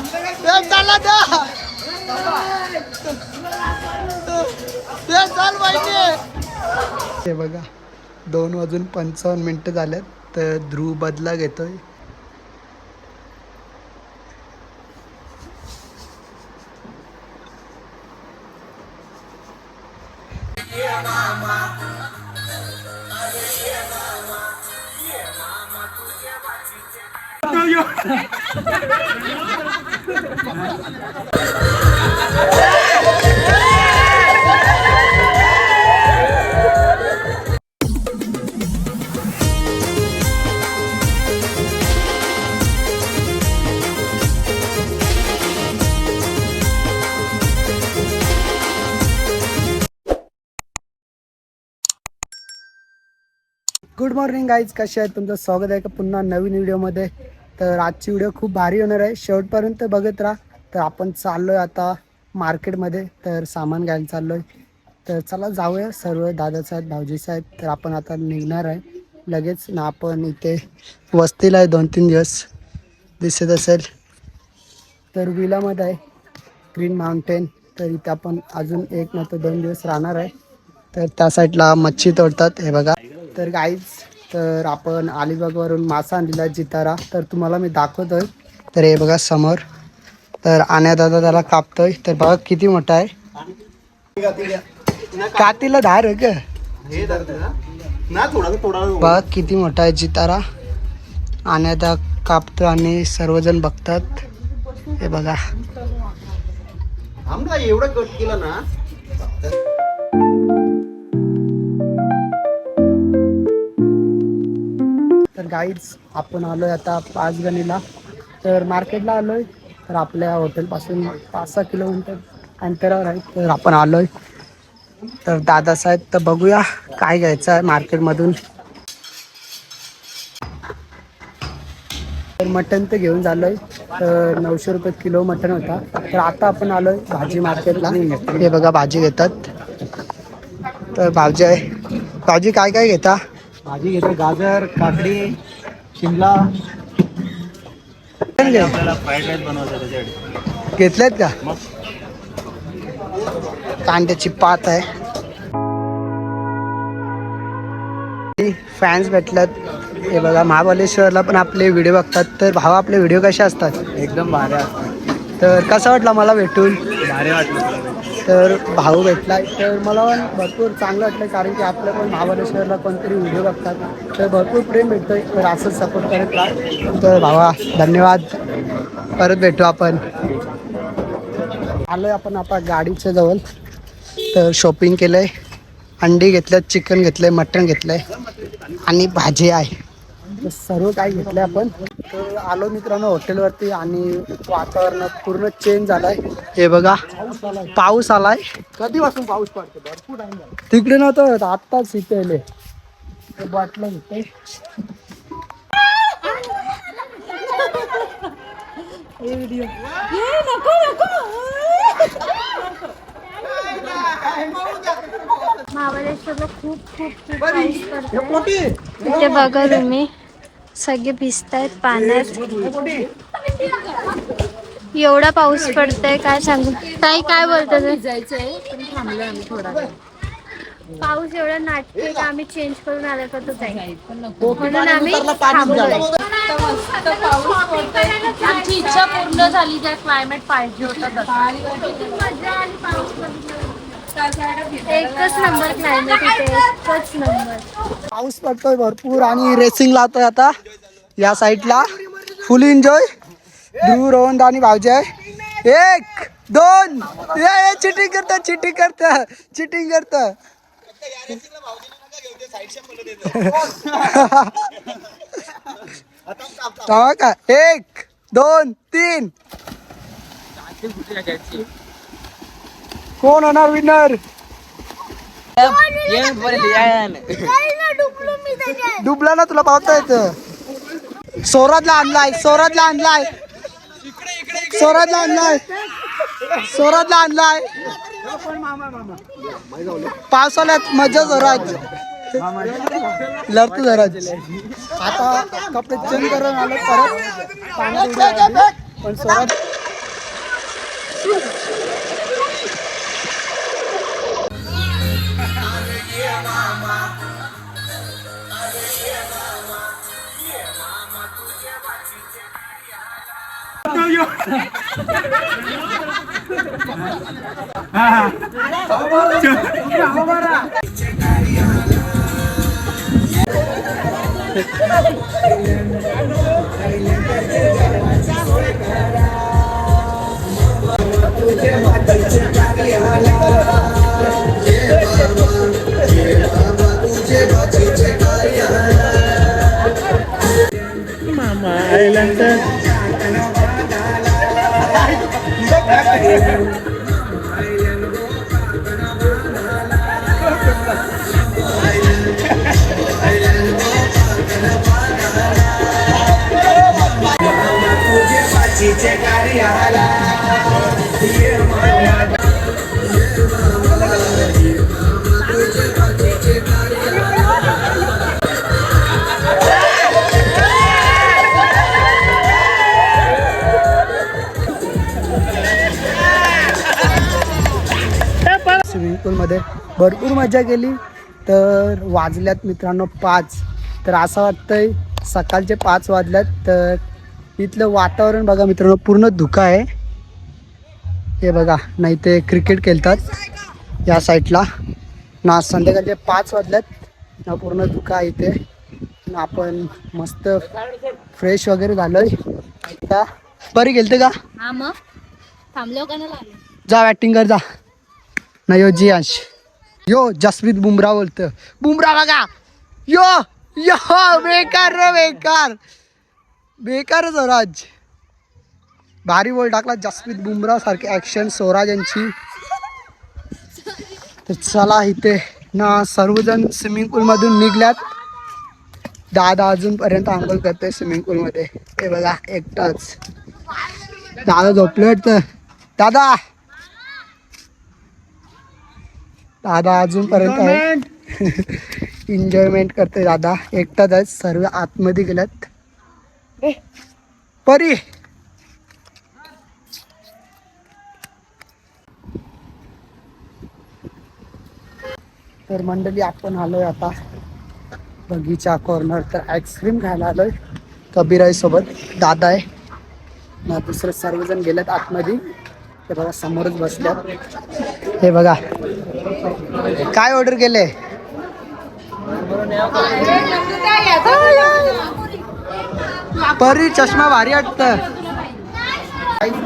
चला चाल पाहिजे. हे बघा 2:55 झाल्यात. तर ध्रुव बदला घेतोय. गुड मॉर्निंग गाईज, कसे आहेत? तुमचं स्वागत आहे का पुन्हा नवीन व्हिडिओमध्ये. तर आजची व्हिडिओ खूप भारी होणार आहे, शेवटपर्यंत बघत राहा. तर आपण चाललो आहे आता मार्केटमध्ये, तर सामान घ्यायला चाललो आहे. तर चला जाऊया. सर्व दादासाहेब भाऊजीसाहेब. तर आपण आता निघणार आहे लगेच ना. आपण इथे वस्तीला आहे 2-3 दिवस, दिसत असेल. तर विलामध्ये आहे ग्रीन माउंटेन. तर इथे आपण अजून 1 नाही तर 2 दिवस राहणार आहे. तर त्या साईडला मच्छी तोडतात हे बघा. तर गाईज, तर आपण अलिबागवरून मासा आणलेला जितारा, तर तुम्हाला मी दाखवतोय. तर हे बघा समोर. तर आण्या दादा त्याला कापतोय. तर बघा किती मोठा आहे. कातीला धार आहे का? बघा किती मोठा आहे जितारा. आण्या दादा कापतो आणि सर्वजण बघतात. हे बघा एवढं कट केलं ना. तर गाईज, आपण आलोय आता पाचगणीला. तर मार्केटला आलोय. तर आपल्या हॉटेलपासून 5-6 किलोमीटर अंतरावर आहे. तर आपण आलोय. तर दादासाहेब, तर बघूया काय घ्यायचं आहे मार्केटमधून. तर मटण तर घेऊन झालंय. तर 900 रुपये किलो मटण होता. तर आता आपण आलोय भाजी मार्केटला. हे बघा भाजी घेतात. तर भाजी आहे. भाजी काय काय घेता? भाजी घेतो गाजर, काकडी, शिमला. आपल्याला फ्राईड राईस बनवायचा त्याच्यासाठी घेतलेत का? मग कांद्याची पात आहे. फॅन्स भेटल्यात. हे बघा महाबळेश्वरला पण आपले व्हिडिओ बघतात. तर भावा, आपले व्हिडिओ कसे असतात? एकदम भारी असतं. तर कसा वाटला मला भेटून? भारी वाटलं. तर भाऊ भेटलाय. तर मला पण भरपूर चांगलं वाटलं, कारण की आपल्या पण महाबळेश्वरला कोणतरी व्हिडिओ बघतात. तर भरपूर प्रेम भेटतोय. तर असंच सपोर्ट करत राहा. तर भावा धन्यवाद. परत भेटू आपण. आलोय आपण आता गाडीच्या जवळ. तर शॉपिंग केलंय. अंडी घेतल्यात, चिकन घेतलंय, मटण घेतलंय आणि भाजी आहे. तर सर्व काही घेतलंय आपण. तर आलो मित्रांनो हॉटेलवरती आणि वातावरण पूर्ण चेंज झालंय. हे बघा पाऊस आलाय. कधीपासून पाऊस पडतो? भरपूर टाइम झाला. तिकडे नव्हतं, आत्ताच इथे आले. बाटलं घेते. महाबळेश्वरला खूप खूप खूप पाऊस पडतोय. इथे बघा तुम्ही, सगळे भिजतायत पाण्यात. एवढा पाऊस पडतोय काय सांगू. ताई काय बोलतात? भिजायचंय पण थांबलोय आम्ही थोडा. पाऊस एवढा नाटके का आम्ही चेंज करून आलो का तो ताई, म्हणून आम्ही थांबलोय. आमची इच्छा पूर्ण झाली. ज्या क्लायमेट पाहिजे होता मजा आली पाऊस पडल्यावर. एकच नंबर क्लायमेट इथे, एकच नंबर. पाऊस पडतोय भरपूर आणि रेसिंग लावतोय आता या साईडला. फुल एन्जॉय. ध्रुव, रोहन आणि भाऊजी आहे. 1 2 चिटिंग करता, चिटिंग करता, चिटिंग करता. का 1 2 3. कोण होणार विनर? डुबला ना, तुला पावता येतं. सोराजला आणलाय, सोराजला आणलाय, सोराजला आणलाय, सोराजला आणलाय. पावसाळ्यात मजा जोरात. लढतो जोरात. आता कपडे चेंज करून आलो परत. पण सोराज स्विमिंग पूलमध्ये भरपूर मजा केली. तर वाजल्यात मित्रांनो 5. तर असं वाटतंय सकाळचे 5 वाजल्यात. तर इथलं वातावरण बघा मित्रांनो, पूर्ण धुकं आहे. हे बघा, नाही ते क्रिकेट खेळतात या साईडला ना. संध्याकाळचे 5 वाजल्यात ना, पूर्ण धुकं आहे इथे ना. आपण मस्त फ्रेश वगैरे झालोय. आता बरी गेलते का? हा मग थांबलो का नाही? जा बॅटिंग कर जा. ना यो जियांश, यो जसप्रीत बुमराह बोलतं. बुमराह बघा, यो यो बेकार रे, बेकार बेकारच हो राज. भारी बॉल टाकला जसप्रीत बुमराह सारखे ॲक्शन स्वराज यांची. तर चला, इथे ना सर्वजण स्विमिंग पूलमधून निघल्यात. दादा अजूनपर्यंत आंघोळ करतोय स्विमिंग पूलमध्ये. हे बघा एकटाच. दादा झोपले तर दादा दादा अजूनपर्यंत आहे. एन्जॉयमेंट करतोय दादा. एकटाच आहे, सर्व आतमध्ये गेल्यात. परी तर मंडळी, आपण आलोय आता बगीचा कॉर्नर. तर आईस्क्रीम खायला आलोय कबीराई सोबत. दादा आहे ना, दुसरे सर्वजण गेलेत आतमध्ये. ते बघा समोरच बसल्यात. हे बघा काय ऑर्डर केले. परी चष्मा भारी वाटतं.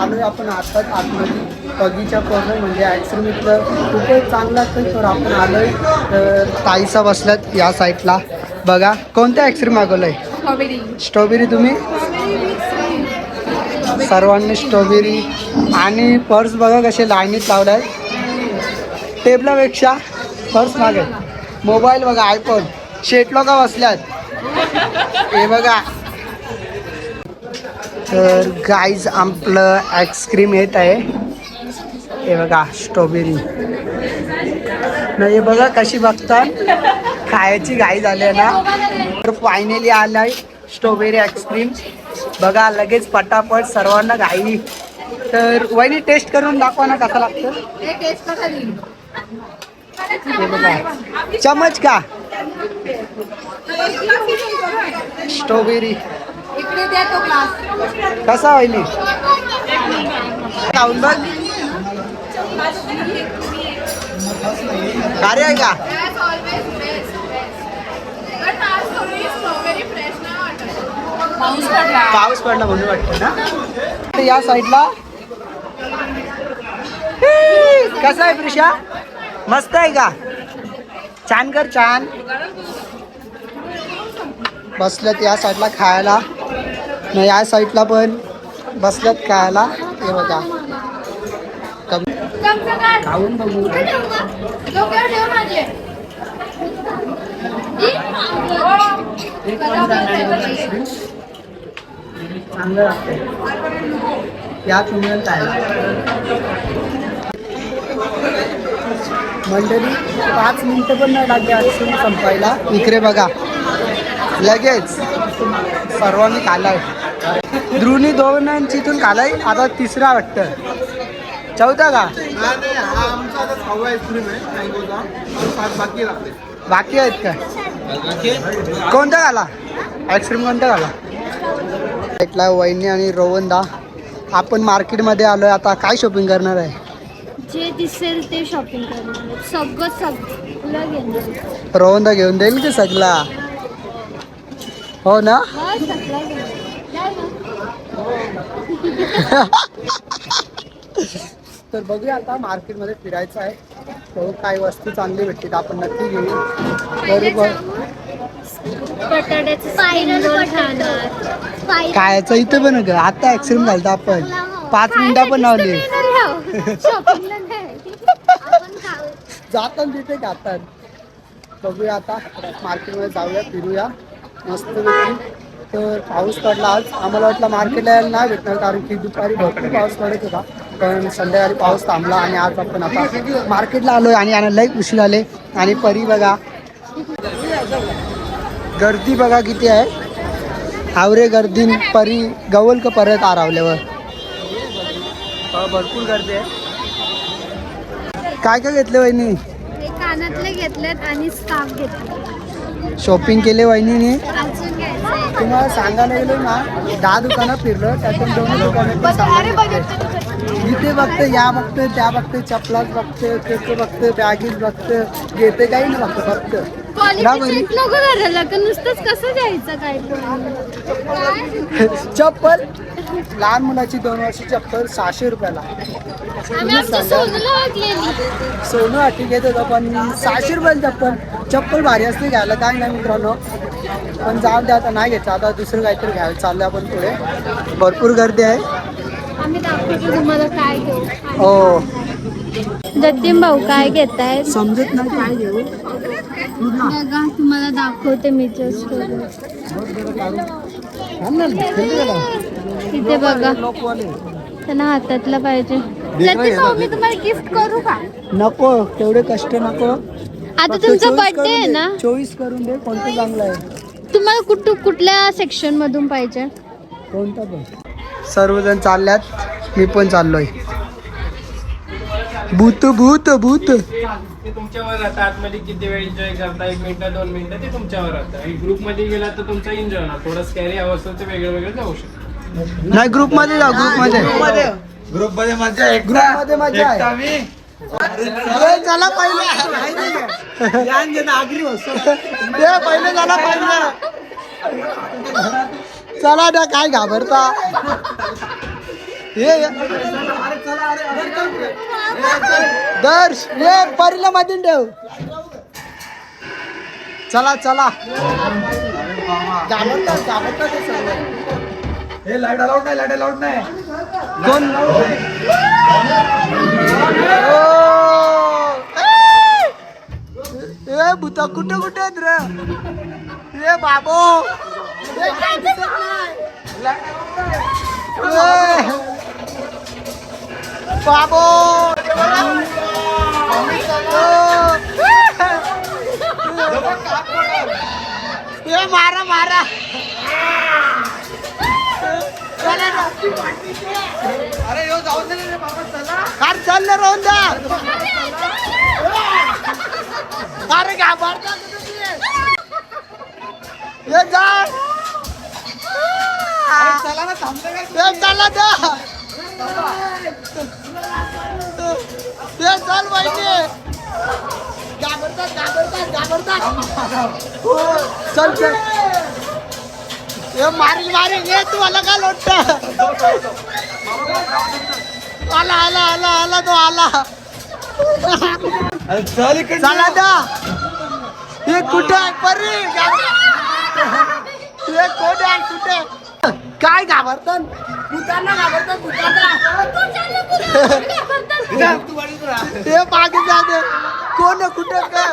आलोय आपण आताच आतमध्ये बगीचा कॉर्नर, म्हणजे आईस्क्रीम इथलं खूपच चांगलं असतं. तर आपण आलोय. तर ताईसा बसल्यात या साईडला. बघा कोणतं आईस्क्रीम मागवलंय? स्ट्रॉबेरी. तुम्ही सर्वांनी स्ट्रॉबेरी. आणि पर्स बघा कसे लाईनीत लावलाय. टेबलापेक्षा पर्स मागे. मोबाईल बघा, आयफोन. शेट लोक बसल्यात. हे बघा. तर गाईज आपलं आईस्क्रीम येत आहे. हे बघा स्ट्रॉबेरी. नाही हे बघा कशी बघतात, खायची घाई झाली आहे ना. तर फायनली आलाय स्ट्रॉबेरी आईस्क्रीम. बघा लगेच पटापट, सर्वांना घाई. तर वहिनी टेस्ट करून दाखवा ना कसं लागतं. हे बघा, चमच का स्ट्रॉबेरी कसा वहिनी खाऊन बघ. भारी आहे का? पाऊस पडला म्हणून वाटतं ना. या साईडला कसा आहे प्रिशा? मस्त आहे का? छान कर, छान. बसल्यात या साईडला खायला ना, या साईडला पण बसल्यात खायला. हे बघा खाऊन बघू. चांगलं लागतं या तुम्ही खायला. मंडळी 5 मिनिटं पण नाही लागली आईस्क्रीम संपायला. इकडे बघा लगेच सर्वांनी खाल्लाय. ध्रुवनी 2 इथून खाल्लाय. आता 3रा वाटतं. 4था का? बाकी आहेत का? कोणता घाला आईस्क्रीम? कोणता घाला? ऐकला वहिनी आणि रोवंदा आपण मार्केटमध्ये आलोय आता. काय शॉपिंग करणार आहे? जे दिसेल ते शॉपिंग करणार, सगळं घेणार. रोहनदा घेऊन देईल की सगळा? हो ना. सगळं घेणार. तर बघूया आता मार्केटमध्ये फिरायचं आहे, तर काही वस्तू चांगली भेटतील आपण नक्की घेऊ. बरोबर. बटाट्याचं स्पायरल खाणार. खायचं इथे पण ग, आता ऍक्सिडेंट झालता आपण 5 मिनिटं पण लावली. जातात तिथे खातात. बघूया आता मार्केटमध्ये जाऊया, फिरूया मस्तपैकी. तर पाऊस पडला आज. आम्हाला वाटलं मार्केटला यायला नाही भेटणार, कारण की दुपारी भरपूर पाऊस पडत होता, पण संध्याकाळी पाऊस थांबला आणि आज आपण आता मार्केटला आलोय. आणि लई उशीर आले. आणि परी बघा, गर्दी बघा किती आहे. आवरे गर्दी. परी गवल का परत आरावल्यावर भरपूर गर्दी आहे. काय काय घेतले वहिनी? कानातले घेतलेत आणि स्कार्फ घेतले. शॉपिंग केले वहिनीने? अजून घ्यायचंय. तुम्हाला सांगायला गेलो ना, 10 दुकानं फिरलं, त्यातून 2 दुकानं इथे बघते, या बघते, त्या बघते, चपलाच बघते, ते बघते, बॅगीज बघते, घेते काही नाही बघते फक्त. नको करायला का, नुसतंच कसं घ्यायचं काय चप्पल, लहान मुलाची 2 वर्षाची चप्पल 600 रुपयाला. सोनं अटी घेत होतं, पण 600 रुपयाला चप्पल भारी असते घ्यायला, काय नाही मित्रांनो. पण जाऊ द्या, आता नाही घेतलं, आता दुसरं काहीतरी घ्यायला चाललं आपण पुढे. भरपूर गर्दी आहे. आम्ही दाखवतो तुम्हाला काय घेऊ. हो. जतीन भाऊ काय घेताय? समजत नाही काय घेऊ. बघा तुम्हाला दाखवते मी जस्ट. तिथे बघा, त्यांना हातातला पाहिजे. जतीन भाऊ मी तुम्हाला गिफ्ट करू का? नको, तेवढे कष्ट नको. आता तुमचा बर्थडे आहे ना, चॉईस करून दे कोणतं चांगलं आहे. तुम्हाला कुठल्या सेक्शन मधून पाहिजे? कोणतं पण. सर्वजण चालल्यात, मी पण चाललोय. भूत भूत भूत. ते तुमच्यावर राहतं, आतमध्ये किती वेळ एन्जॉय करता, 1 मिनिट 2 मिनिटं, ते तुमच्यावर राहतं. ग्रुप मध्ये गेला तर तुमचा एन्जॉय होणार. थोडं स्कॅरी हवं असेल तर वेगळं वेगळं जाऊ शकतो. नाही, ग्रुप मध्ये जाऊ. ग्रुप मध्ये ग्रुप मध्ये मजा आहे. ग्रुप मध्ये मजा आहे. चला पहिले पहिले झाला पाहिजे. चला ना, काय घाबरता. दर्श ये परीला मधून ठेव. चला चला. घाबरता ते सर्व. हे लाईट अलाउड नाही, लाईट अलाउड नाही. कोण? ए भूता कुठे कुठे आहेत रे? ए बाबो, बाबो, ए मारा मारा. अरे यो जाऊ दे रे बाबा, चला. अरे चल ना रोहनदा. अरे घाबरता ये जा. चला ना, थांबते काय? ये चला जा. ये चल वहिनी. घाबरतात. चल चल. ये मारील ये तू आला का लोट. आला तो आला. अरे चल इकडे. चला दा. हे कुठे आहे परी? हे कोण आहे कुठे? काय घाबरतात? भूतांना घाबरतात. हे मागे जाते. कोण आहे कुठे काय?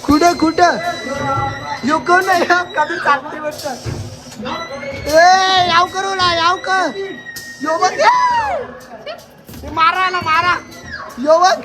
कुठे यो कोण आहे? कधी चालते वाटतं. ए याव करू ना, याव कर. यो बघ, मारा यो बघ.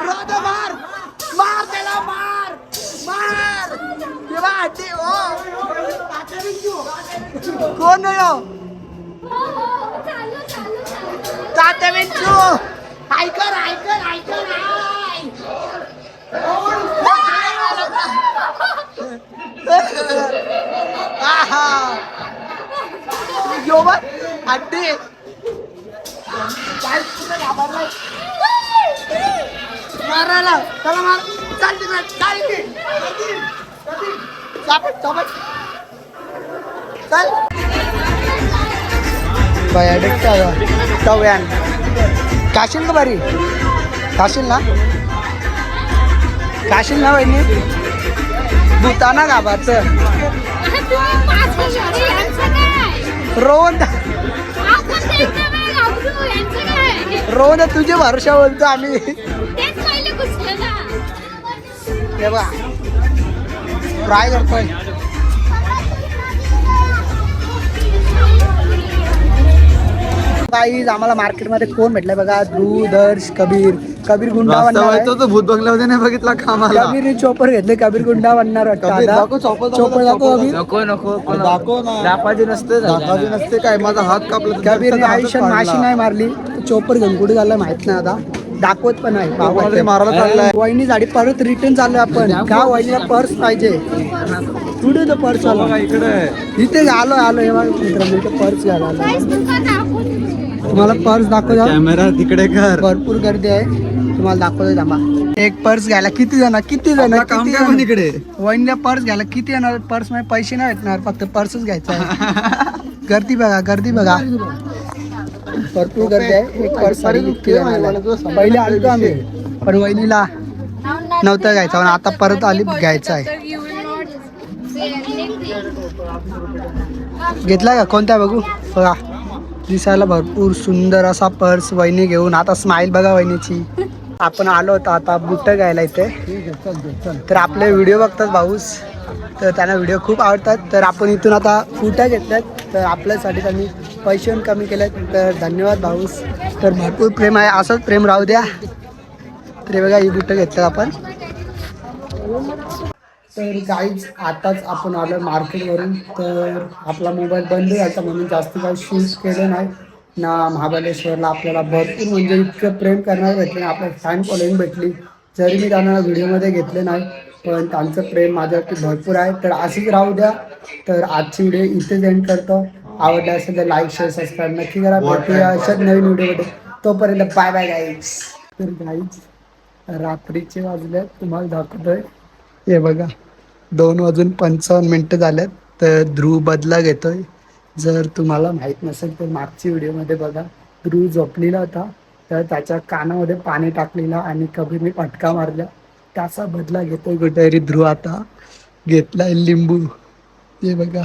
राधा मार त्याला, मार. कोण आहे यो? तात्या विंचू. मारायला चला मार चाल तिकडे चाल इथे. चापट चापट चल बाया डेक्टा व्यान काशील का बारी काशील ना वहिनी भूताना गाभाचं रोहन रोहन तुझे भरोशा बोलतो आम्ही हे बघा ट्राय करतोय गाईज आम्हाला मार्केटमध्ये कोण भेटलाय बघा ध्रुव दर्श कबीर गुंडा बनणार आहे. तो भूत बंगल्यामध्ये नाही बघितला का आम्हाला कबीरने चोपर घेतले कबीर गुंडा बनणार वाटतं कबीर, आता. दाखव चोपर, चोपर दाखव कबीर दाखव ना दाखवायचे नसते दाखवायचे नसते काय माझा हात कापला कबीरने आयुष्यात माशी नाही मारली चोपर घेऊन कुठे झालं माहित नाही आता दाखवत पण आहे चोपरमध्ये मारायला चाललाय. वहिनी झाडी परत रिटर्न चाललोय आपण का वहिनीला पर्स पाहिजे कुठे तो पर्स आला इकडे इथे आलो हे बघा मित्रांनो इथे पर्स घ्यायला आलो तुम्हाला पर्स दाखवतो कॅमेरा तिकडे कर भरपूर गर्दी आहे तुम्हाला दाखवतो थांबा एक पर्स घ्यायला किती जण काम काय पण इकडे वहिनीला पर्स घ्यायला किती येणार पर्स मध्ये पैसे नाही भेटणार फक्त पर्सच घ्यायचा आहे गर्दी बघा भरपूर गर्दी आहे एक पर्स पहिले आलतो आम्ही पण वहिनीला नव्हतं घ्यायचं पण आता परत आली घ्यायचं आहे घेतला का कोणता बघू बघा दिसायला भरपूर सुंदर असा पर्स वहिनी घेऊन आता स्माइल बघा वहिनीची आपण आलो होतो आता बुट घ्यायला इथे तर आपले व्हिडिओ बघतात भाऊस तर त्यांना व्हिडिओ खूप आवडतात तर आपण इथून आता फुट्या घेतल्यात तर आपल्यासाठी त्यांनी पैसे पण कमी केलेत तर धन्यवाद भाऊस तर भरपूर प्रेम आहे असंच प्रेम राहू द्या तर बघा ही बुटं घेतलं आपण तर गाईज आताच आपण आलो मार्केटवरून तर आपला मोबाईल बंद झाला म्हणून जास्त काही शूट केलं नाही ना महाबळेश्वरला आपल्याला भरपूर म्हणजे इतकं प्रेम करणारे भेटले ना आपल्याला फॅन फॉलोईंग भेटली जरी मी त्यांना व्हिडिओमध्ये घेतले नाही पण त्यांचं प्रेम माझ्यावरती भरपूर आहे तर अशीच राहू द्या तर आजची व्हिडिओ इथेच एंड करतो आवडला असेल तर लाईक शेअर सबस्क्राईब नक्की करा भेटूया अशाच नवीन व्हिडिओमध्ये तोपर्यंत बाय बाय गाईज तर गाईज रात्रीचे वाजले तुम्हाला दाखवतोय हे बघा 2:55 झाल्यात तर ध्रुव बदला घेतोय जर तुम्हाला माहीत नसेल तर मागची व्हिडिओमध्ये बघा ध्रुव झोपलेला होता तर त्याच्या कानामध्ये पाणी टाकलेला आणि कबीरने फटका मारला त्याचा बदला घेतोय कुठेतरी ध्रुव आता घेतलाय लिंबू ते बघा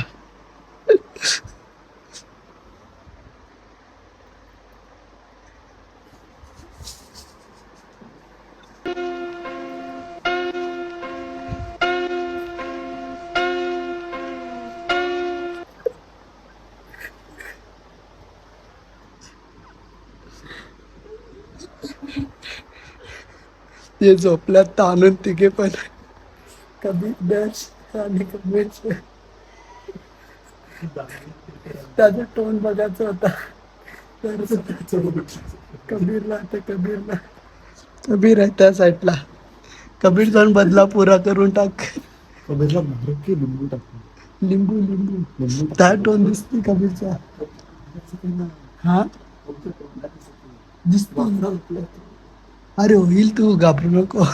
ये झोपल्यात ताणून तिघे पण कबीर दर्श आणि कबीर त्याचा टोन बघायचा होता कबीर आहे त्या साईडला कबीर जाऊन बदला पुरा करून टाक कबीरला लिंबू टाक लिंबू त्या टोन दिसते कबीरचा हा दिसतो अरे होईल तू घाबरू नको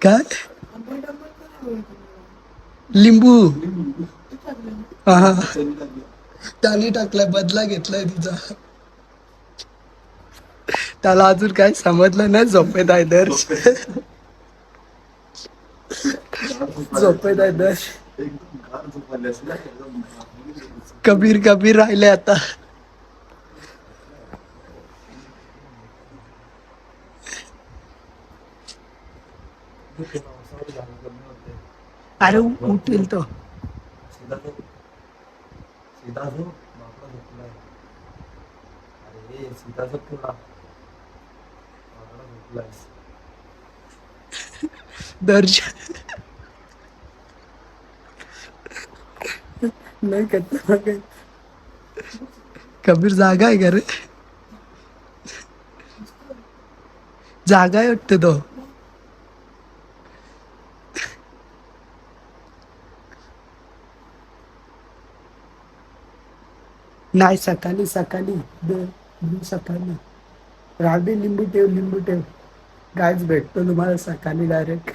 काय लिंबू हा त्याने टाकलाय बदला घेतलाय तिचा त्याला अजून काय समजलं नाही झोपेत आहे दर्श झोपेत आहे दर्श कबीर राहिले आता अरे उठेल तो दर्शन नाही करता कबीर जागा आहे का रे? जागा आहे वाटतं तो. नाही सकाळी सकाळी सकाळी राहू दे. लिंबू ठेव गायच भेटतो तुम्हाला सकाळी डायरेक्ट.